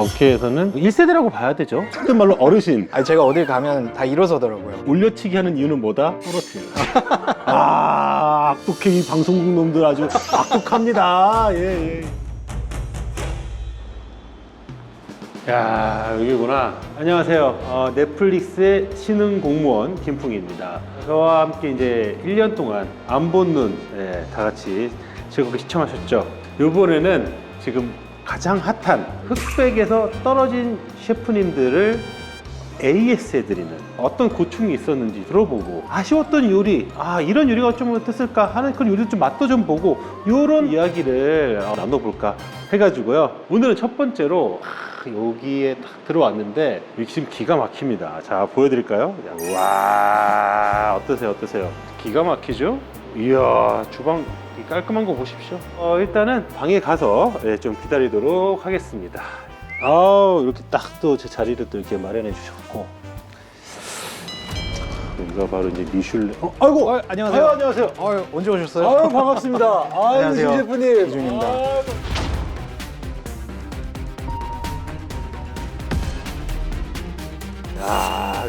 업계에서는 1세대라고 봐야 되죠. 속된 말로 어르신. 아니 제가 어딜 가면 다 일어서더라고요. 올려치기 하는 이유는 뭐다? 떨어뜨려. 아, 악독해. 이 방송국 놈들 아주 악독합니다. 예, 예. 야, 여기구나. 안녕하세요. 넷플릭스의 신흥 공무원 김풍희입니다. 저와 함께 이제 1년 동안 안 본 눈, 다 같이 즐겁게 시청하셨죠. 이번에는 지금 가장 핫한 흑백에서 떨어진 셰프님들을 AS해드리는 어떤 고충이 있었는지 들어보고 아쉬웠던 요리, 이런 요리가 좀 어땠을까 하는 그런 요리 좀 맛도 좀 보고 이런 이야기를 나눠볼까 해가지고요. 오늘은 첫 번째로 여기에 딱 들어왔는데 여기 지금 기가 막힙니다. 자, 보여드릴까요? 와, 어떠세요? 기가 막히죠? 이야, 주방 깔끔한 거 보십시오. 일단은 방에 가서 좀 기다리도록 하겠습니다. 이렇게 딱 또 제 자리를 또 이렇게 마련해 주셨고, 여기가 바로 이제 미슐랭. 아이고, 안녕하세요. 안녕하세요. 언제 오셨어요? 반갑습니다. 안녕하세요. 셰프님. 이준입니다.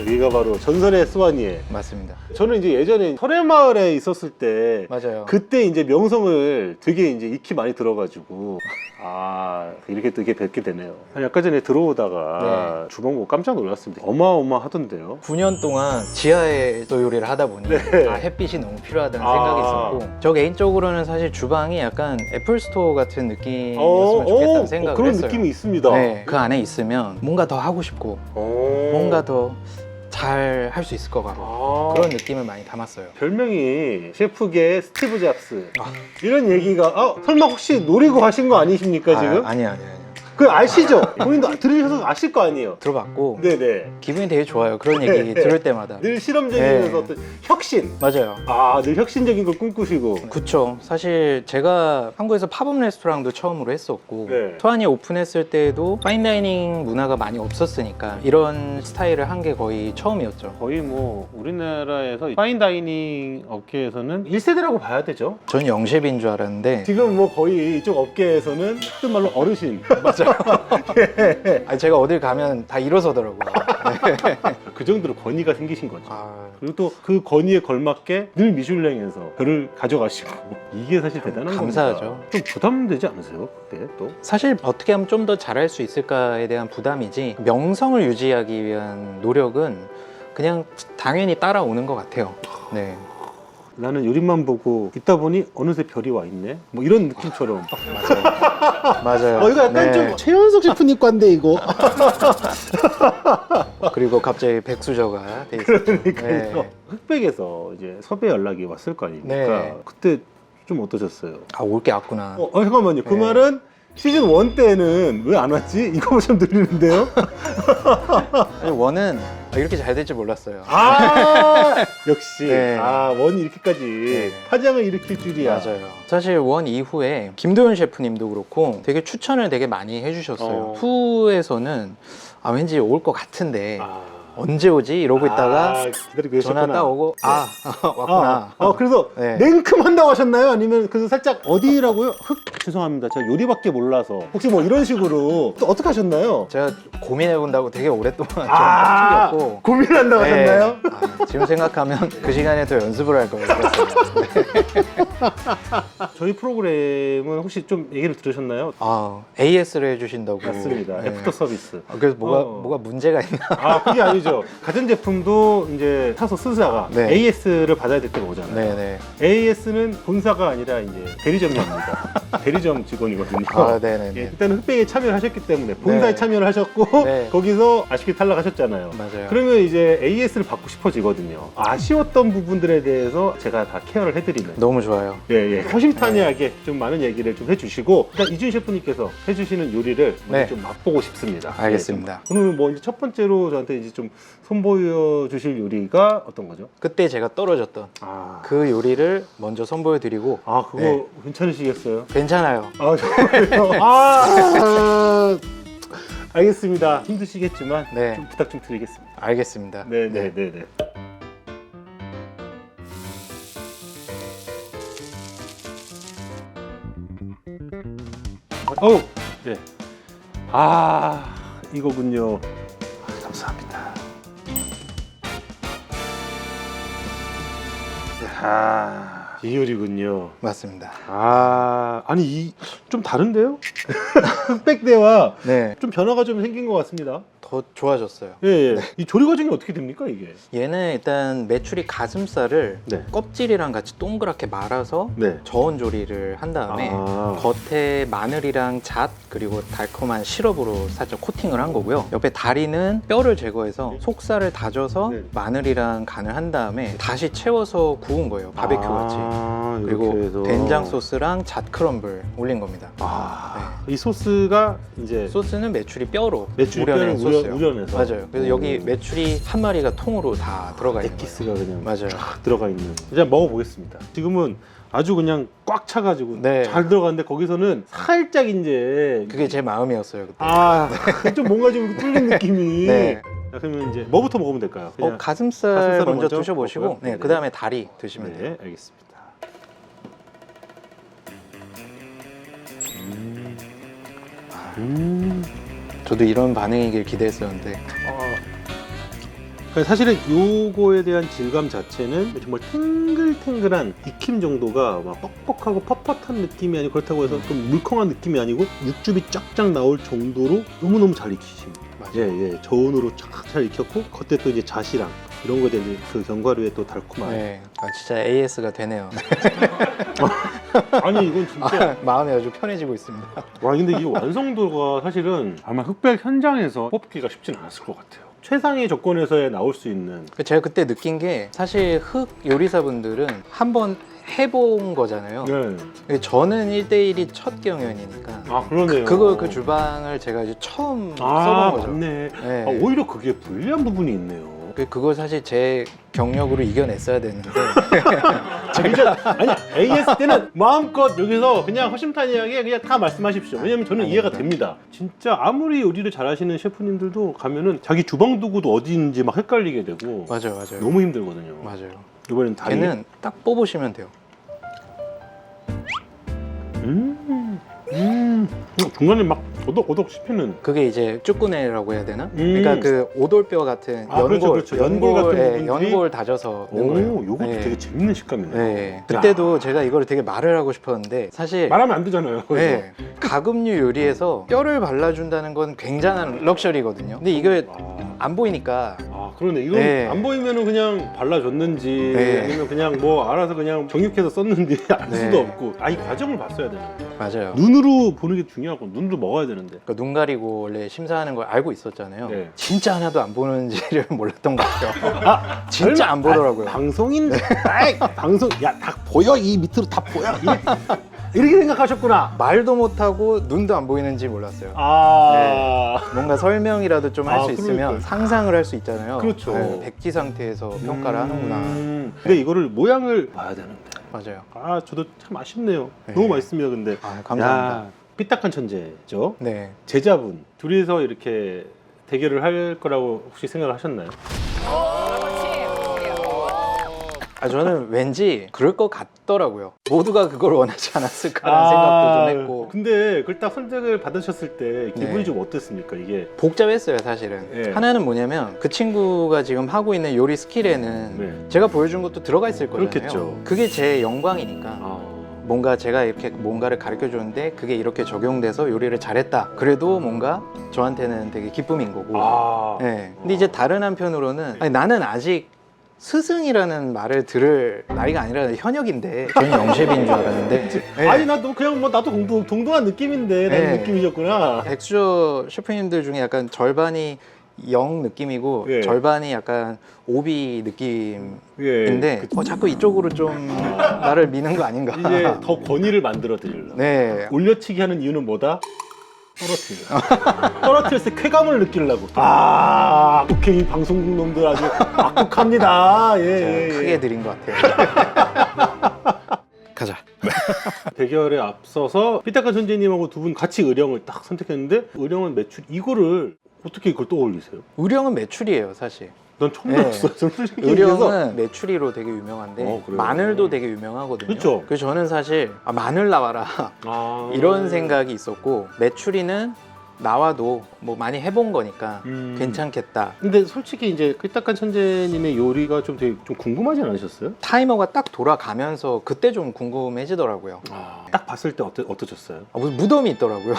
여기가 바로 전설의 스와니에. 맞습니다. 저는 이제 예전에 설해마을에 있었을 때, 맞아요. 그때 이제 명성을 되게 이제 익히 많이 들어가지고, 이렇게 또 이렇게 뵙게 되네요. 아까 전에 들어오다가 주방 보고 깜짝 놀랐습니다. 어마어마하던데요. 9년 동안 지하에 또 요리를 하다 보니 햇빛이 너무 필요하다는 생각이 있었고, 저 개인적으로는 사실 주방이 약간 애플 스토어 같은 느낌이었으면 좋겠다는 생각을 그런 했어요. 느낌이 있습니다. 네, 그 안에 있으면 뭔가 더 하고 싶고 뭔가 더 잘 할 수 있을 것 같고 그런 느낌을 많이 담았어요. 별명이 셰프계 스티브 잡스 이런 얘기가 설마 혹시 노리고 하신 거 아니십니까 지금? 아니요. 그 아시죠? 본인도 들으셔서 아실 거 아니에요? 들어봤고 네네. 기분이 되게 좋아요. 그런 얘기 들을 때마다. 늘 실험적이면서 어떤 혁신. 맞아요. 늘 혁신적인 걸 꿈꾸시고. 그쵸. 사실 제가 한국에서 팝업 레스토랑도 처음으로 했었고 토안이 오픈했을 때도 파인다이닝 문화가 많이 없었으니까 이런 스타일을 한 게 거의 처음이었죠. 거의 뭐 우리나라에서 파인다이닝 업계에서는 1세대라고 봐야 되죠. 전 영셰프인 줄 알았는데 지금 뭐 거의 이쪽 업계에서는 속된 말로 어르신. 맞아요. 제가 어딜 가면 다 일어서더라고요. 그 정도로 권위가 생기신 거죠. 그리고 또 그 권위에 걸맞게 늘 미슐랭에서 별을 가져가시고, 이게 사실 대단한 감사하죠. 겁니다. 좀 부담되지 않으세요? 그때 또? 사실 어떻게 하면 좀 더 잘할 수 있을까에 대한 부담이지, 명성을 유지하기 위한 노력은 그냥 당연히 따라오는 것 같아요. 네. 나는 요리만 보고 있다 보니 어느새 별이 와 있네, 뭐 이런 느낌처럼. 맞아요. 이거 약간 좀 최연석 셰프님 관데 이거. 그리고 갑자기 백수저가 돼 있었죠. 그러니까요. 흑백에서 이제 섭외 연락이 왔을 거 아닙니까? 그때 좀 어떠셨어요? 올 게 왔구나. 잠깐만요. 그 말은 시즌 1 때는 왜 안 왔지? 이거 좀 들리는데요? 원은 이렇게 잘 될 줄 몰랐어요. 역시 원이 이렇게까지 파장을 일으킬 줄이야. 맞아요. 사실 원 이후에 김도현 셰프님도 그렇고 되게 추천을 되게 많이 해주셨어요. 후에서는 왠지 올 것 같은데 언제 오지? 이러고 있다가 기다리고 계셨구나. 전화 딱 오고 왔구나. 그래서 냉큼한다고 하셨나요? 아니면 그래서 살짝 어디라고요? 죄송합니다. 제가 요리밖에 몰라서. 혹시 뭐 이런 식으로 또 어떻게 하셨나요? 제가 고민해본다고 되게 오랫동안 좀 튕겼고. 고민한다고 하셨나요? 지금 생각하면 그 시간에 더 연습을 할 걸 그랬어요. 저희 프로그램은 혹시 좀 얘기를 들으셨나요? AS를 해주신다고. 맞습니다. 애프터서비스. 그래서 뭐가 문제가 있나? 그게 아니죠. 가전제품도 이제 사서 쓰다가 AS를 받아야 될 때가 오잖아요. AS는 본사가 아니라 이제 대리점입니다. 대리점 직원이거든요. 일단은 흑백에 참여를 하셨기 때문에 본사에 참여를 하셨고 거기서 아쉽게 탈락하셨잖아요. 맞아요. 그러면 이제 AS를 받고 싶어지거든요. 아쉬웠던 부분들에 대해서 제가 다 케어를 해드리는. 너무 좋아요. 허심탄회하게 좀 많은 얘기를 좀 해주시고, 일단 이준 셰프님께서 해주시는 요리를 좀 맛보고 싶습니다. 알겠습니다. 오늘 뭐 이제 첫 번째로 저한테 이제 좀 선보여 주실 요리가 어떤 거죠? 그때 제가 떨어졌던 그 요리를 먼저 선보여 드리고. 그거 괜찮으시겠어요? 괜찮아요. 정말요? 알겠습니다. 힘드시겠지만 좀 부탁 좀 드리겠습니다. 알겠습니다. 네네네네. 네. 이거군요. 감사합니다. 이 요리군요. 맞습니다. 아니 이 좀 다른데요? 흑백대와 네, 좀 변화가 좀 생긴 것 같습니다. 더 좋아졌어요. 예. 이 조리 과정이 어떻게 됩니까 이게? 얘는 일단 메추리 가슴살을 네. 껍질이랑 같이 동그랗게 말아서 네. 저온 조리를 한 다음에 겉에 마늘이랑 잣 그리고 달콤한 시럽으로 살짝 코팅을 한 거고요. 옆에 다리는 뼈를 제거해서 속살을 다져서 네. 마늘이랑 간을 한 다음에 다시 채워서 구운 거예요. 바베큐 같이. 그리고 된장 소스랑 잣 크럼블 올린 겁니다. 이 소스가 이제 소스는 메추리 뼈로 메추리 우려낸 뼈를 소스예요. 우려내서. 맞아요. 그래서 여기 메추리 한 마리가 통으로 다 들어가 있는 거예요. 에기스가 그냥 맞아요. 쫙 들어가 있는. 이제 먹어보겠습니다. 지금은 아주 그냥 꽉 차가지고 네. 잘 들어갔는데 거기서는 살짝 이제 그게 제 마음이었어요 그때. 좀 뭔가 좀 뚫린 느낌이. 네. 자, 그러면 이제 뭐부터 먹으면 될까요? 그냥 가슴살 가슴살을 먼저 먼저 드셔보시고 먹고요. 네, 네. 그 다음에 다리 드시면 돼요. 네, 알겠습니다. 저도 이런 반응이길 기대했었는데 그러니까 사실은 요거에 대한 질감 자체는 정말 탱글탱글한 익힘 정도가 막 뻑뻑하고 뻣뻣한 느낌이 아니고 그렇다고 해서 좀 물컹한 느낌이 아니고 육즙이 쫙쫙 나올 정도로 너무너무 잘 익히십니다. 맞아요. 저온으로 쫙 잘 익혔고 겉에 또 이제 잣이랑 이런 거에 대한 그 견과류의 또 달콤한. 네, 진짜 AS가 되네요. 아니 이건 진짜 마음이 아주 편해지고 있습니다. 와 근데 이 완성도가 사실은 아마 흑백 현장에서 뽑기가 쉽진 않았을 것 같아요. 최상의 조건에서 나올 수 있는. 제가 그때 느낀 게 사실 흑 요리사분들은 한번 해본 거잖아요. 네. 저는 1대1이 첫 경연이니까 그러네요. 그 주방을 제가 이제 처음 써본 거죠. 맞네. 네. 오히려 그게 불리한 부분이 있네요. 그걸 사실 제 경력으로 이겨냈어야 되는데 아니 AS 때는 마음껏 여기서 그냥 허심탄회하게 그냥 다 말씀하십시오. 왜냐면 저는 이해가 됩니다. 진짜 아무리 요리를 잘하시는 셰프님들도 가면은 자기 주방 도구도 어디인지 막 헷갈리게 되고 맞아요. 너무 힘들거든요. 맞아요. 이번엔 다리. 걔는 딱 뽑으시면 돼요. 중간에 막 오독오독 씹히는. 그게 이제 쭈꾸네라고 해야 되나? 그러니까 그 오돌뼈 같은 연골, 그렇죠. 연골 같은 부분들이? 연골 다져서 넣은 거예요. 요것도 네. 되게 재밌는 식감이네요. 네. 그때도 제가 이걸 되게 말을 하고 싶었는데 사실 말하면 안 되잖아요. 네. 가금류 요리에서 뼈를 발라준다는 건 굉장한 럭셔리거든요. 근데 이게 안 보이니까 그러네. 이건 네. 안 보이면은 그냥 발라줬는지 네. 아니면 그냥 뭐 알아서 그냥 정육해서 썼는지 알 네. 수도 없고. 이 과정을 봤어야 되는데. 맞아요. 눈으로 보는 게 중요하고 눈으로 먹어야 되는데. 그러니까 눈 가리고 원래 심사하는 걸 알고 있었잖아요. 네. 진짜 하나도 안 보는지를 몰랐던 것 같아요. 진짜 안 보더라고요. 방송인데. 방송 다 보여. 이 밑으로 다 보여. 이렇게 생각하셨구나. 말도 못하고 눈도 안 보이는지 몰랐어요. 뭔가 설명이라도 좀 할 수 있으면 그러니까요. 상상을 할 수 있잖아요. 그렇죠. 백지 상태에서 평가를 하는구나. 근데 이거를 모양을 봐야 되는데. 맞아요. 저도 참 아쉽네요. 네. 너무 맛있습니다. 근데 감사합니다. 삐딱한 천재죠. 네. 제자분 둘이서 이렇게 대결을 할 거라고 혹시 생각을 하셨나요? 저는 왠지 그럴 것 같더라고요. 모두가 그걸 원하지 않았을까라는 생각도 좀 했고. 근데 그걸 딱 선택을 받으셨을 때 기분이 네. 좀 어땠습니까? 이게 복잡했어요 사실은. 네. 하나는 뭐냐면 그 친구가 지금 하고 있는 요리 스킬에는 네. 제가 보여준 것도 들어가 있을 거잖아요. 그렇겠죠. 그게 제 영광이니까 뭔가 제가 이렇게 뭔가를 가르쳐 줬는데 그게 이렇게 적용돼서 요리를 잘했다. 그래도 뭔가 저한테는 되게 기쁨인 거고. 네. 근데 이제 다른 한편으로는 나는 아직 스승이라는 말을 들을 나이가 아니라 현역인데 저는 영셰비인 줄 알았는데 네. 아니 나도 그냥 뭐 나도 동등한 느낌인데 라는 네. 느낌이셨구나. 백수저 셰프님들 중에 약간 절반이 영 느낌이고 예. 절반이 약간 오비 느낌인데 예. 자꾸 이쪽으로 좀 나를 미는 거 아닌가. 이제 더 권위를 만들어 드리려고. 네. 올려치기 하는 이유는 뭐다? 떨어뜨렸을 때 쾌감을 느끼려고. 오케이. 이 방송국 놈들 아주 악독합니다. 예. 크게 드린 것 같아요. 가자. 대결에 앞서서 삐딱한 천재님하고 두 분 같이 의령을 딱 선택했는데 의령은 매출 이거를 어떻게 이걸 떠올리세요? 의령은 매출이에요 사실. 난 처음 들었어요. 저는 솔직히 의령은 매출이로 되게 유명한데 그래요? 마늘도 되게 유명하거든요. 그렇죠. 그래서 저는 사실 마늘 나와라 이런 생각이 있었고 매출이는 나와도 뭐 많이 해본 거니까 괜찮겠다. 근데 솔직히 이제 끄딱한 천재님의 요리가 좀 되게 좀 궁금하진 않으셨어요? 타이머가 딱 돌아가면서 그때 좀 궁금해지더라고요. 딱 봤을 때 어떠셨어요? 무슨 무덤이 있더라고요.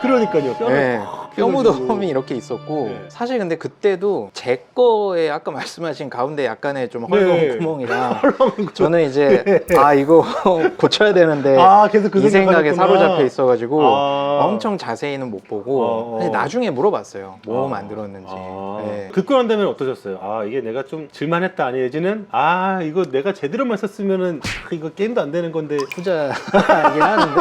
그러니까요. 네, 뼈 무덤이 이렇게 있었고 네. 사실 근데 그때도 제 거에 아까 말씀하신 가운데 약간의 좀 헐렁 구멍이라 저는 이제 이거 고쳐야 되는데 계속 그 이 생각에 생각하셨구나. 사로잡혀 있어가지고 엄청 자세히는 못 보고 사실 나중에 물어봤어요. 뭐 만들었는지. 네. 듣고 난 다음에 어떠셨어요? 이게 내가 좀 질만했다 아니지는 이거 내가 제대로만 썼으면은 이거 게임도 안 되는 건데 후자이긴 하는데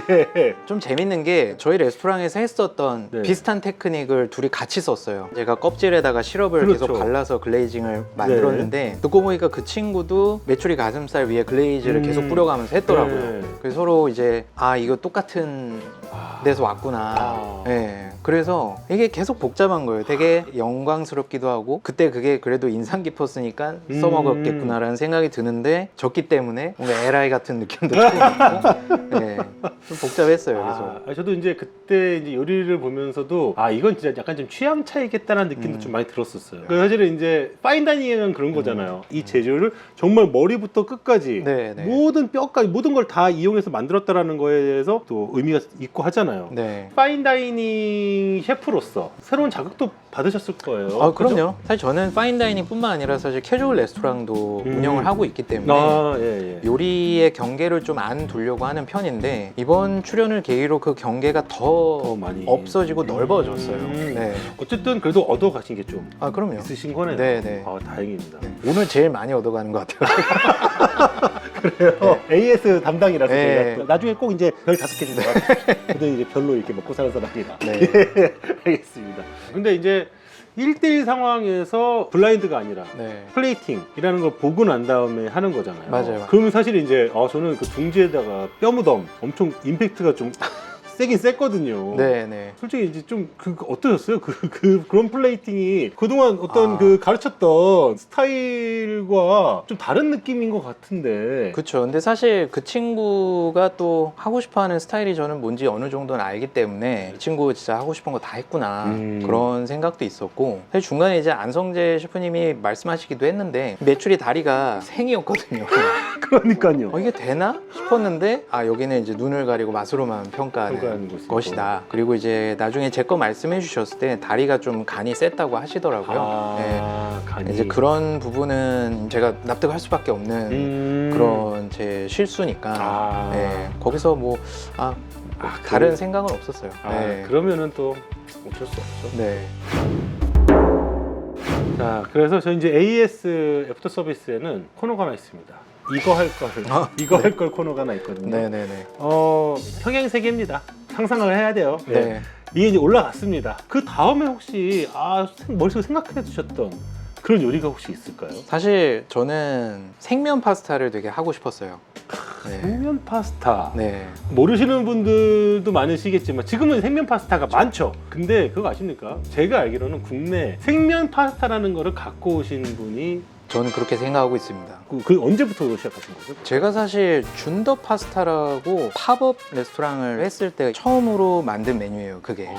예. 좀 재밌는 게 저희 레스토랑에서 했었던 네. 비슷한 테크닉을 둘이 같이 썼어요. 제가 껍질에다가 시럽을 그렇죠. 계속 발라서 글레이징을 만들었는데 듣고 보니까 그 친구도 메추리 가슴살 위에 글레이즈를 계속 뿌려가면서 했더라고요. 네. 그래서 서로 이제 이거 똑같은 데서 왔구나. 네. 그래서 이게 계속 복잡한 거예요. 되게 영광스럽기도 하고 그때 그게 그래도 인상 깊었으니까 써먹었겠구나라는 생각이 드는데 졌기 때문에 뭔가 에라이 같은 느낌도 좀 있고 네. 좀 복잡했어요. 그래서 저도 이제 그때 이제 요리를 보면서도 이건 진짜 약간 좀 취향 차이겠다는 느낌도 좀 많이 들었었어요. 그래서 사실은 이제 파인다이닝은 그런 거잖아요. 이 재료를 정말 머리부터 끝까지 네, 네. 모든 뼈까지 모든 걸 다 이용해서 만들었다라는 거에 대해서 또 의미가 있고 하잖아요. 네. 파인다이닝 셰프로서 새로운 자극도 받으셨을 거예요. 그럼요. 그죠? 사실 저는 파인다이닝뿐만 아니라 사실 캐주얼 레스토랑도 운영을 하고 있기 때문에 예. 요리의 경계를 좀 안 두려고 하는 편인데 이번 출연을 계기로 그 경계가 더 많이 없어지고 넓어졌어요. 네. 어쨌든 그래도 얻어 가신 게 좀 그럼요. 있으신 거네요. 네. 다행입니다. 네. 오늘 제일 많이 얻어가는 것 같아요. 그래요. AS 담당이라서 네. 저희가 나중에 꼭 이제 별 5개 주세요. 근데 이제 별로 이렇게 먹고 사는 사람이라. 네. 알겠습니다. 근데 이제 1대1 상황에서 블라인드가 아니라 네. 플레이팅이라는 걸 보고 난 다음에 하는 거잖아요. 맞아요. 그러면 사실 이제 저는 그 둥지에다가 뼈 무덤 엄청 임팩트가 좀 세긴 셌거든요. 네. 솔직히 이제 좀 어떠셨어요? 그런 플레이팅이 그동안 어떤 그 가르쳤던 스타일과 좀 다른 느낌인 것 같은데. 그렇죠. 근데 사실 그 친구가 또 하고 싶어하는 스타일이 저는 뭔지 어느 정도는 알기 때문에 이 친구 진짜 하고 싶은 거 다 했구나 그런 생각도 있었고 사실 중간에 이제 안성재 셰프님이 말씀하시기도 했는데 메추리 다리가 생이었거든요. 그러니까요. 이게 되나 싶었는데 여기는 이제 눈을 가리고 맛으로만 평가하는 것이다. 그리고 이제 나중에 제 거 말씀해 주셨을 때 다리가 좀 간이 셌다고 하시더라고요. 네. 간이. 이제 그런 부분은 제가 납득할 수밖에 없는 그런 제 실수니까 네. 거기서 뭐 다른 생각은 없었어요. 네. 그러면은 또 어쩔 수 없죠. 네. 자, 그래서 저 이제 AS 애프터서비스에는 코너가 하나 있습니다. 이거 할 걸, 이거 할 걸 코너가 하나 있거든요. 네네네. 평행세계입니다. 상상을 해야 돼요. 네. 이게 이제 올라갔습니다. 그 다음에 혹시 머릿속에 생각해 두셨던 그런 요리가 혹시 있을까요? 사실 저는 생면 파스타를 되게 하고 싶었어요. 네. 생면 파스타. 네. 모르시는 분들도 많으시겠지만 지금은 생면 파스타가 많죠. 근데 그거 아십니까? 제가 알기로는 국내 생면 파스타라는 거를 갖고 오신 분이 저는 그렇게 생각하고 있습니다. 그 언제부터 시작하신 거죠? 제가 사실 준더 파스타라고 팝업 레스토랑을 했을 때 처음으로 만든 메뉴예요, 그게.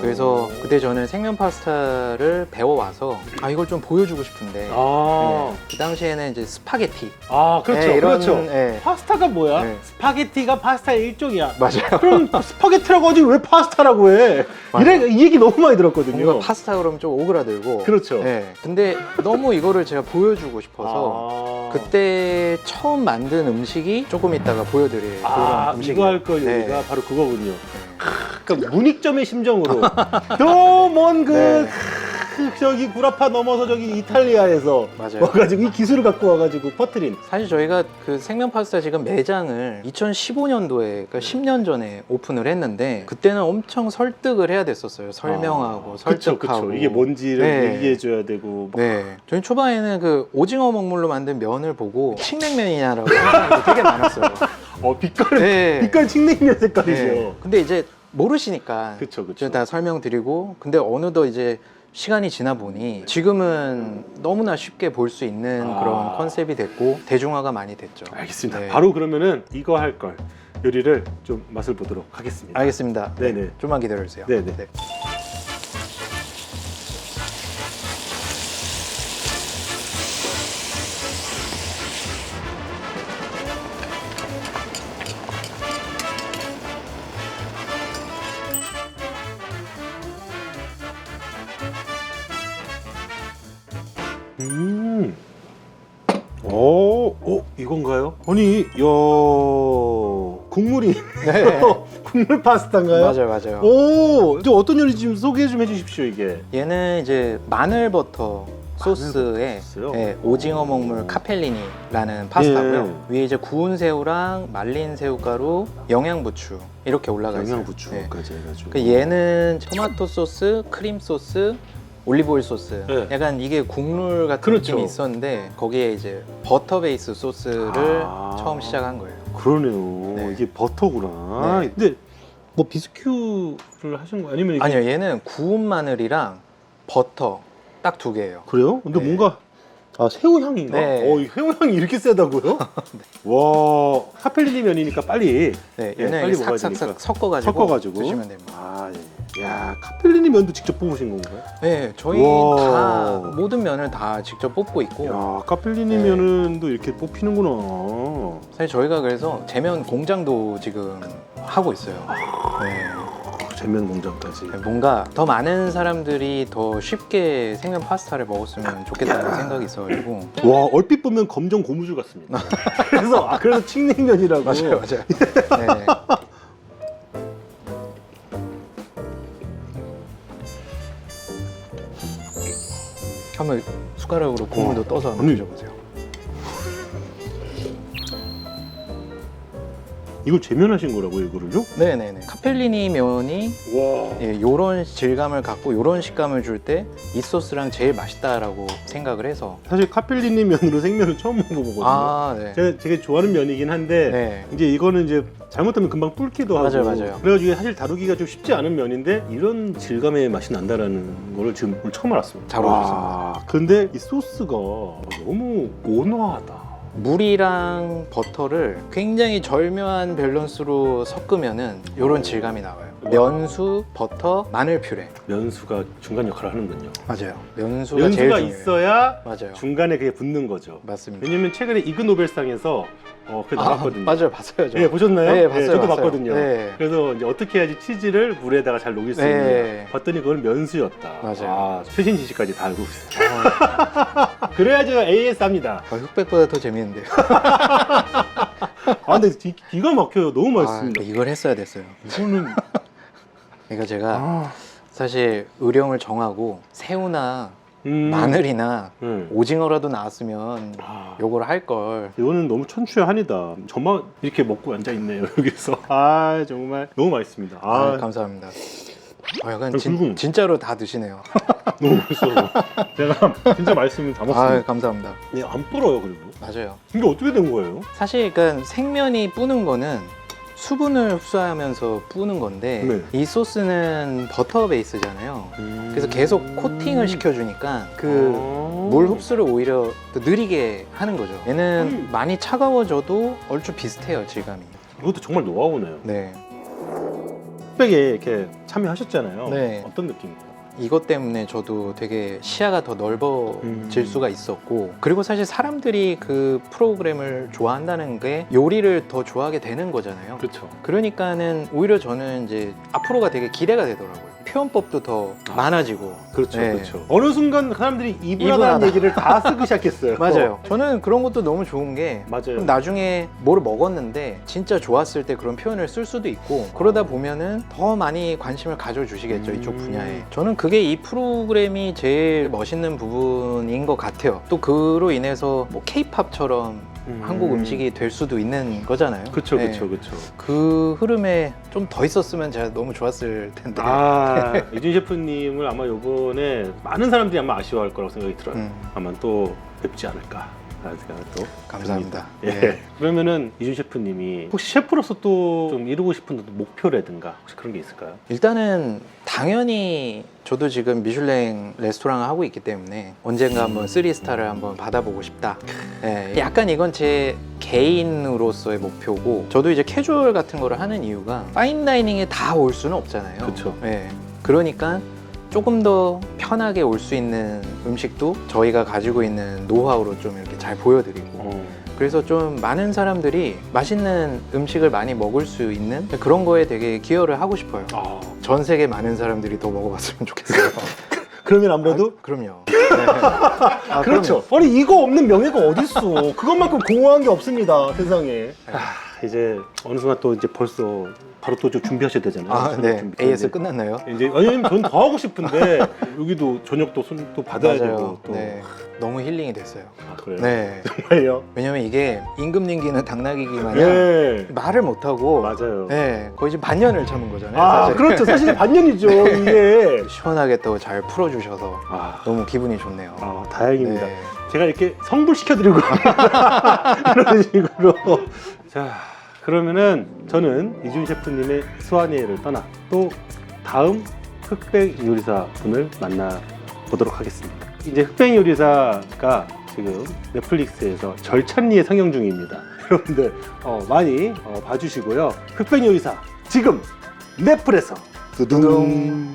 그래서 그때 저는 생면 파스타를 배워와서 이걸 좀 보여주고 싶은데 네. 그 당시에는 이제 스파게티 그렇죠. 네, 이런, 그렇죠. 네. 파스타가 뭐야? 네. 스파게티가 파스타의 일종이야. 맞아요. 그럼 스파게티라고 하지 왜 파스타라고 해? 이 얘기 너무 많이 들었거든요. 뭔가 파스타 그러면 좀 오그라들고 그렇죠. 네. 근데 너무 이거를 제가 보여주고 싶어서 그때 처음 만든 음식이 조금 이따가 보여드릴 그런 음식이에요. 이거 할 거 요리가 네. 바로 그거군요. 그러니까 문익점의 심정으로 더 먼 저기 구라파 넘어서 저기 이탈리아에서 맞아요. 와가지고 이 기술을 갖고 와가지고 퍼뜨린. 사실 저희가 그 생면 파스타 지금 매장을 2015년도에 그러니까 10년 전에 오픈을 했는데 그때는 엄청 설득을 해야 됐었어요. 설명하고 설득하고 그쵸. 이게 뭔지를 네. 얘기해줘야 되고. 네, 저희 초반에는 그 오징어 먹물로 만든 면을 보고 칡냉면이냐라고 생각이 되게 많았어요. 빛깔은 네. 빛깔 칡냉면 색깔이죠. 네. 근데 이제 모르시니까 그쵸. 제가 다 설명드리고 근데 어느덧 이제 시간이 지나 보니 지금은 너무나 쉽게 볼 수 있는 그런 컨셉이 됐고 대중화가 많이 됐죠. 알겠습니다. 네. 바로 그러면은 이거 할 걸. 요리를 좀 맛을 보도록 하겠습니다. 알겠습니다. 네네. 좀만 기다려주세요. 네네. 네. 이건가요? 아니, 국물이 네. 국물 파스타인가요? 맞아요. 오, 저 어떤 요리 좀 소개 좀 해주십시오 이게. 얘는 이제 마늘 버터 소스에 소스요? 예, 오징어 먹물 카펠리니라는 파스타고요. 위에 이제 구운 새우랑 말린 새우가루, 영양부추 이렇게 올라가 있어요. 영양부추까지 해가지고. 그 얘는 토마토 소스, 크림 소스, 올리브오일 소스. 네. 약간 이게 국물 같은 그렇죠. 느낌이 있었는데 거기에 이제 버터 베이스 소스를 처음 시작한 거예요. 그러네요. 네. 이게 버터구나. 네. 근데 뭐 비스큐를 하신 거 아니면 이게... 아니요, 얘는 구운 마늘이랑 버터 딱 2개예요. 그래요? 근데 네. 뭔가 새우 향인가? 네. 이 새우 향이 이렇게 세다고요? 네. 와, 카펠리니 면이니까 빨리. 네, 예, 얘는 빨리 먹어야 싹싹싹 되니까. 섞어가지고 드시면 됩니다. 야, 카펠리니 면도 직접 뽑으신 건가요? 네, 저희 와. 다 모든 면을 다 직접 뽑고 있고. 야, 카펠리니 네. 면은 또 이렇게 뽑히는구나. 사실 저희가 그래서 제면 공장도 지금 하고 있어요. 네. 제면 공장까지. 뭔가 더 많은 사람들이 더 쉽게 생면 파스타를 먹었으면 좋겠다는 생각이 있어가지고. 와, 얼핏 보면 검정 고무줄 같습니다. 그래서 칡냉면이라고. 맞아요. 네. 한번 숟가락으로 국물도 떠서 한번 아니. 드셔보세요. 이걸 제면하신 거라고요, 이거를요? 네네네. 카펠리니 면이 와. 요런 질감을 갖고 요런 식감을 줄 때 이 소스랑 제일 맛있다라고 생각을 해서. 사실 카펠리니 면으로 생면을 처음 먹어보거든요. 아, 네. 제가 되게 좋아하는 면이긴 한데 네. 이제 이거는 이제 잘못하면 금방 불기도 하고 맞아요. 그래가지고 사실 다루기가 좀 쉽지 않은 면인데 이런 질감의 맛이 난다라는 거를 지금 오늘 처음 알았습니다. 잘 어울렸습니다. 근데 이 소스가 너무 온화하다. 물이랑 버터를 굉장히 절묘한 밸런스로 섞으면은 요런 질감이 나와요. 면수, 버터, 마늘 퓨레. 면수가 중간 역할을 하는군요. 맞아요. 면수가 제일 면수가 중요해요. 있어야 맞아요. 중간에 그게 붙는 거죠. 맞습니다. 왜냐면 최근에 이그 노벨상에서 그게 나왔거든요. 맞아요, 봤어요. 저. 예, 보셨나요? 네, 봤어요. 저도 봤어요. 봤거든요. 네. 그래서 이제 어떻게 해야지 치즈를 물에다가 잘 녹일 수 네. 있느냐 봤더니 그건 면수였다. 맞아요. 최신 지식까지 다 알고 있어요. 그래야죠 AS합니다. 흑백보다 더 재밌는데요. 근데 기가 막혀요. 너무 맛있습니다. 이걸 했어야 됐어요. 이거는 그러니까 제가 사실 의령을 정하고 새우나 마늘이나 오징어라도 나왔으면 요걸 할 걸. 이거는 너무 천추의 한이다. 저만 이렇게 먹고 앉아 있네요 여기서. 정말 너무 맛있습니다. 감사합니다. 약간 굵은. 진짜로 다 드시네요. 너무 맛있어요. 제가 진짜 맛있으면 다 먹습니다. 감사합니다. 안 불어요 그리고. 맞아요. 이게 어떻게 된 거예요? 사실 그러니까 생면이 뿌는 거는 수분을 흡수하면서 뿌는 건데 네. 이 소스는 버터 베이스잖아요. 그래서 계속 코팅을 시켜주니까 그 물 흡수를 오히려 더 느리게 하는 거죠. 얘는 많이 차가워져도 얼추 비슷해요, 질감이. 이것도 정말 노하우네요. 네. 흑백에 이렇게 참여하셨잖아요. 네. 어떤 느낌이에요? 이것 때문에 저도 되게 시야가 더 넓어질 음. 수가 있었고, 그리고 사실 사람들이 그 프로그램을 좋아한다는 게 요리를 더 좋아하게 되는 거잖아요. 그렇죠. 그러니까는 오히려 저는 이제 앞으로가 되게 기대가 되더라고요. 표현법도 더 많아지고. 그렇죠, 네. 그렇죠. 어느 순간 사람들이 이분하다는 이분하다. 얘기를 다 쓰기 시작했어요. 맞아요. 저는 그런 것도 너무 좋은 게 맞아요. 그럼 나중에 뭘 먹었는데 진짜 좋았을 때 그런 표현을 쓸 수도 있고, 그러다 보면은 더 많이 관심을 가져주시겠죠, 이쪽 분야에. 저는 그게 이 프로그램이 제일 멋있는 부분인 것 같아요. 또 그로 인해서 뭐 케이팝처럼 한국 음식이 될 수도 있는 거잖아요. 그렇죠, 네. 그렇죠, 그렇죠. 그 흐름에 좀 더 있었으면 제가 너무 좋았을 텐데. 유진 셰프님을 아마 이번에 많은 사람들이 아마 아쉬워할 거라고 생각이 들어요. 아마 또 뵙지 않을까. 생각을 또 감사합니다. 듭니다. 예. 예. 그러면은 이준 셰프님이 혹시 셰프로서 또 좀 이루고 싶은 목표라든가 혹시 그런 게 있을까요? 일단은 당연히 저도 지금 미슐랭 레스토랑을 하고 있기 때문에 언젠가 한번 3스타를 한번 받아보고 싶다. 예, 약간 이건 제 개인으로서의 목표고, 저도 이제 캐주얼 같은 거를 하는 이유가 파인다이닝에 다 올 수는 없잖아요. 그쵸. 예, 그러니까 조금 더 편하게 올 수 있는 음식도 저희가 가지고 있는 노하우로 좀 이렇게 잘 보여드리고, 그래서 좀 많은 사람들이 맛있는 음식을 많이 먹을 수 있는 그런 거에 되게 기여를 하고 싶어요. 전 세계 많은 사람들이 더 먹어봤으면 좋겠어요. 그러면 아무래도 그럼요. 네. 그렇죠. 아니 이거 없는 명예가 어딨어. 그것만큼 공허한 게 없습니다 세상에. 이제 어느 순간 또 이제 벌써 바로 또 좀 준비하셔야 되잖아요. 아, 네. 준비. AS 끝났나요? 이제 아니면 전 더 하고 싶은데 여기도 저녁도 손 또 받아야 되고 또. 네. 너무 힐링이 됐어요. 아, 그래요? 네. 정말요? 왜냐면 이게 임금님기는 당나귀기 마냥 네. 말을 못하고, 맞아요. 네. 거의 지금 반년을 참은 거잖아요. 아 사실. 그렇죠. 사실 반년이죠 이게. 시원하게 또 잘 풀어주셔서 아, 너무 기분이 좋네요. 다행입니다. 네. 제가 이렇게 성불시켜드리고 이런 식으로. 자, 그러면은 저는 이준 셰프님의 수완이를 떠나 또 다음 흑백 요리사 분을 만나보도록 하겠습니다. 이제 흑백 요리사가 지금 넷플릭스에서 절찬리에 상영 중입니다. 여러분들 많이 봐주시고요. 흑백 요리사 지금 넷플에서 두둥.